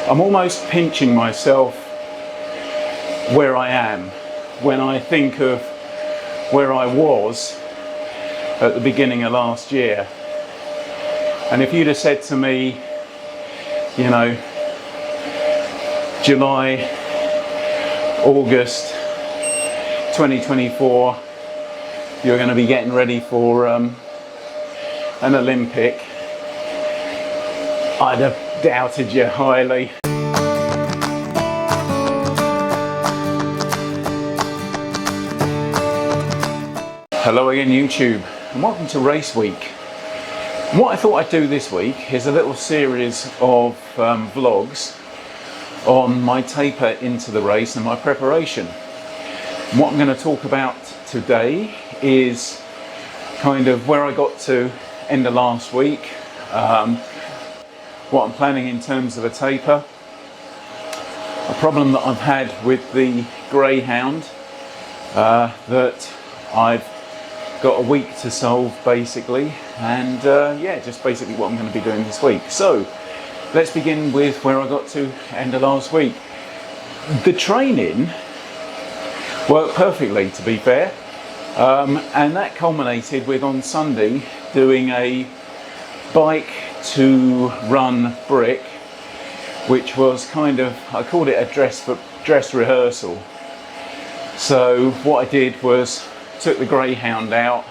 I'm almost pinching myself where I am when I think of where I was at the beginning of last year. And if you'd have said to me, you know, July, August 2024, you're going to be getting ready for an Olympic, I'd have doubted you highly. Hello again YouTube, and welcome to Race Week. And what I thought I'd do this week is a little series of vlogs on my taper into the race and my preparation. And what I'm going to talk about today is kind of where I got to end of last week, what I'm planning in terms of a taper, a problem that I've had with the greyhound that I've got a week to solve basically, and yeah, just basically what I'm going to be doing this week. So let's begin with where I got to end of last week. The training worked perfectly, to be fair, and that culminated with on Sunday doing a bike to run brick, which was kind of, I called it a dress rehearsal. So what I did was took the greyhound out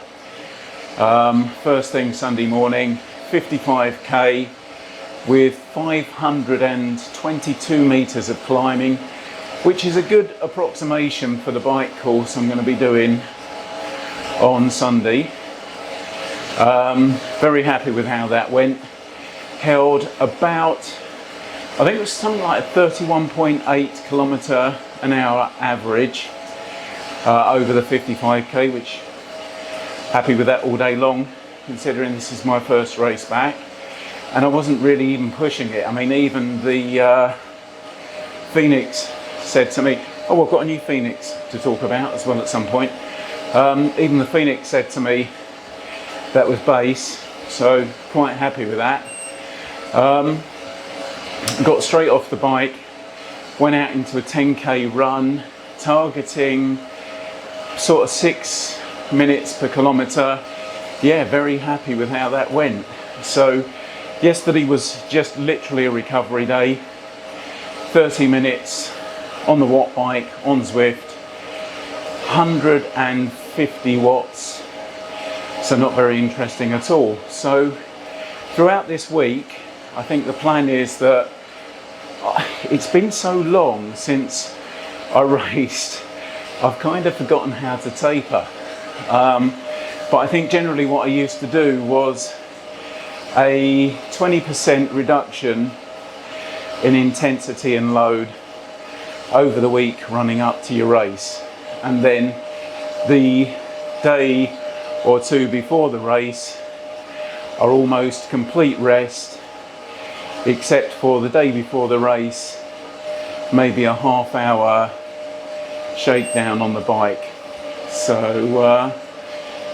first thing Sunday morning, 55k with 522 meters of climbing, which is a good approximation for the bike course I'm going to be doing on Sunday. Very happy with how that went. Held about, I think it was something like a 31.8 kilometre an hour average over the 55k, which happy with that all day long, considering this is my first race back. And I wasn't really even pushing it. I mean, even the Phoenix said to me, oh, I've got a new Phoenix to talk about as well at some point. Even the Phoenix said to me that was base, so quite happy with that. Got straight off the bike, went out into a 10k run, targeting sort of 6 minutes per kilometre. Yeah, very happy with how that went. So yesterday was just literally a recovery day. 30 minutes on the Watt bike on Zwift, 150 watts, so not very interesting at all. So throughout this week, I think the plan is that it's been so long since I raced, I've kind of forgotten how to taper. But I think generally what I used to do was a 20% reduction in intensity and load over the week running up to your race, and then the day or two before the race are almost complete rest, except for the day before the race, maybe a half-hour shakedown on the bike. So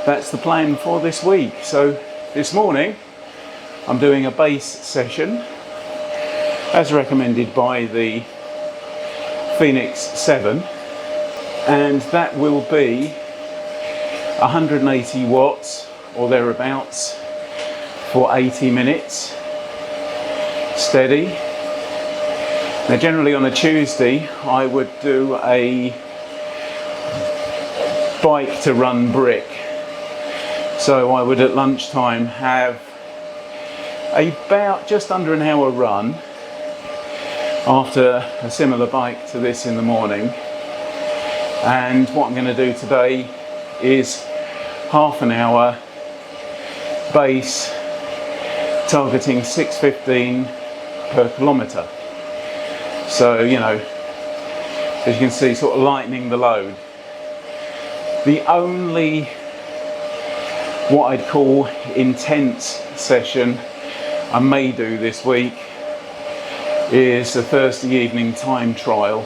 that's the plan for this week. So this morning I'm doing a base session as recommended by the Phoenix 7, and that will be 180 watts or thereabouts for 80 minutes steady. Now generally on a Tuesday I would do a bike to run brick, so I would at lunchtime have about just under an hour run after a similar bike to this in the morning. And what I'm going to do today is half an hour base targeting 6:15 per kilometre. So, you know, as you can see, sort of lightening the load. The only, what I'd call intense session I may do this week is a Thursday evening time trial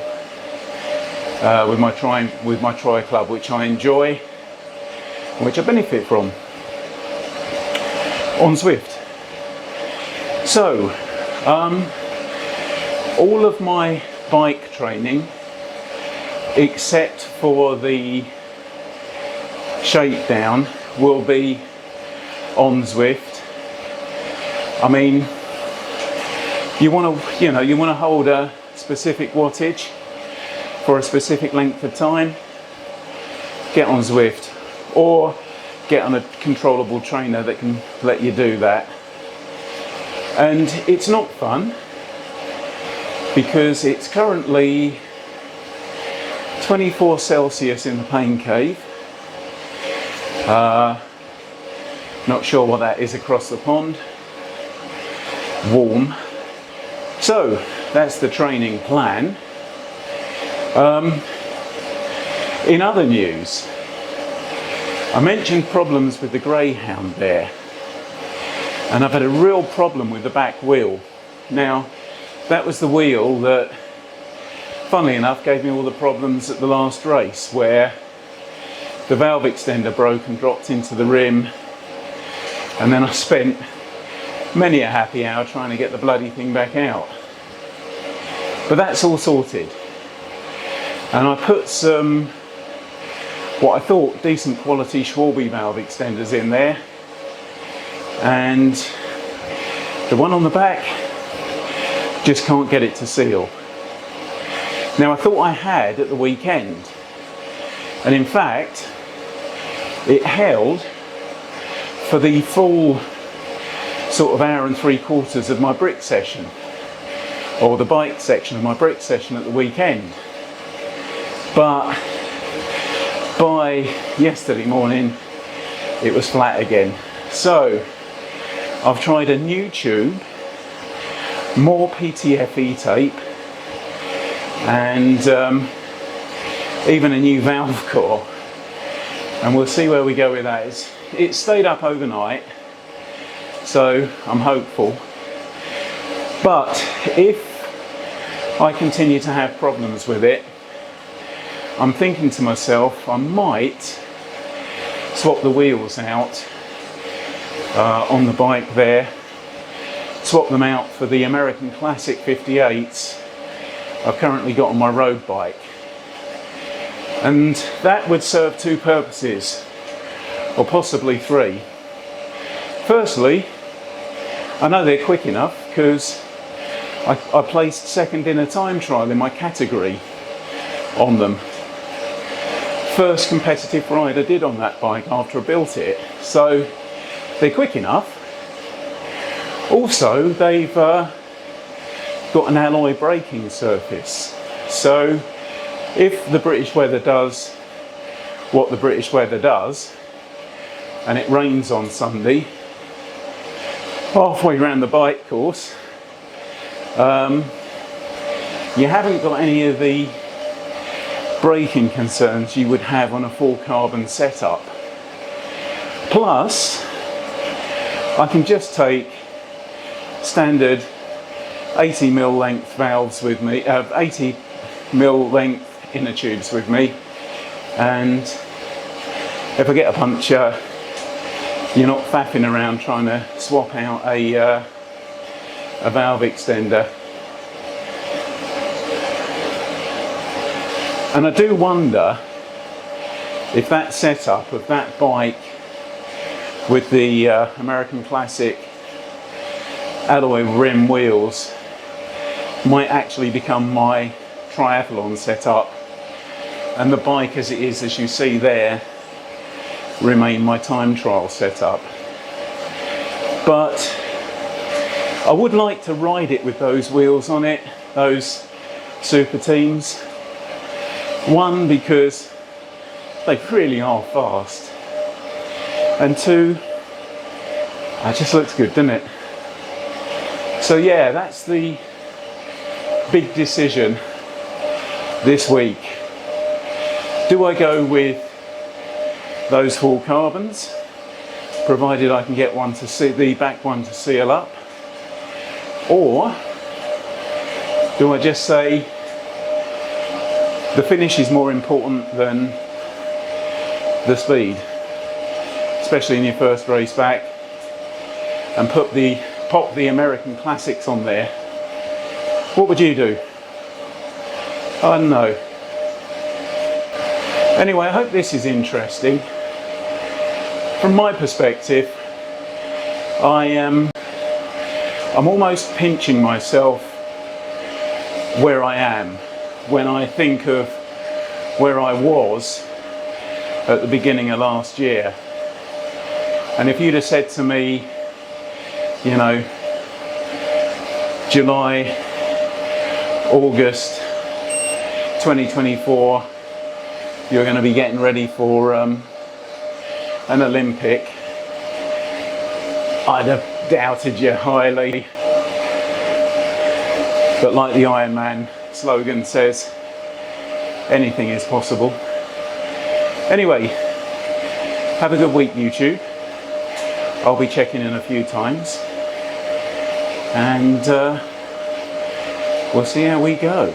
with my tri club, which I enjoy, which I benefit from on Zwift. So All of my bike training, except for the shakedown, will be on Zwift. I mean, you want to hold a specific wattage for a specific length of time, get on Zwift, or get on a controllable trainer that can let you do that. And it's not fun because it's currently 24 Celsius in the pain cave. Not sure what that is across the pond. Warm. So that's the training plan. In other news, I mentioned problems with the greyhound there, and I've had a real problem with the back wheel. Now, that was the wheel that, funnily enough, gave me all the problems at the last race, where the valve extender broke and dropped into the rim, and then I spent many a happy hour trying to get the bloody thing back out. But that's all sorted, and I put some what I thought decent quality Schwalbe valve extenders in there, and the one on the back just can't get it to seal. Now, I thought I had at the weekend, and in fact it held for the full sort of hour and 3/4 of my brick session, or the bike section of my brick session at the weekend. But by yesterday morning it was flat again. So I've tried a new tube, more PTFE tape, and even a new valve core, and we'll see where we go with that. It stayed up overnight, so I'm hopeful. But if I continue to have problems with it, I'm thinking to myself I might swap the wheels out on the bike there, swap them out for the American Classic 58s I've currently got on my road bike. And that would serve two purposes, or possibly three. Firstly, I know they're quick enough because I placed second in a time trial in my category on them. First competitive ride I did on that bike after I built it, so they're quick enough. Also, they've got an alloy braking surface, so if the British weather does what the British weather does and it rains on Sunday halfway around the bike course, you haven't got any of the braking concerns you would have on a full carbon setup. Plus, I can just take standard 80mm length valves with me, 80mm length inner tubes with me, and if I get a puncture, you're not faffing around trying to swap out a valve extender. And I do wonder if that setup of that bike with the American Classic alloy rim wheels might actually become my triathlon setup, and the bike as it is, as you see there, remain my time trial setup. But I would like to ride it with those wheels on it, those Super Teams. One, because they really are fast, and two, it just looks good, doesn't it? So yeah, that's the big decision this week. Do I go with those full carbons, provided I can get one to see the back one to seal up, or do I just say the finish is more important than the speed, especially in your first race back, and pop the American Classics on there What would you do? I don't know. Anyway, I hope this is interesting. From my perspective, I'm almost pinching myself where I am when I think of where I was at the beginning of last year. And if you'd have said to me, you know, July, August 2024, you're going to be getting ready for an Olympic, I'd have doubted you highly. But like the Ironman slogan says, anything is possible. Anyway, have a good week, YouTube. I'll be checking in a few times, and we'll see how we go.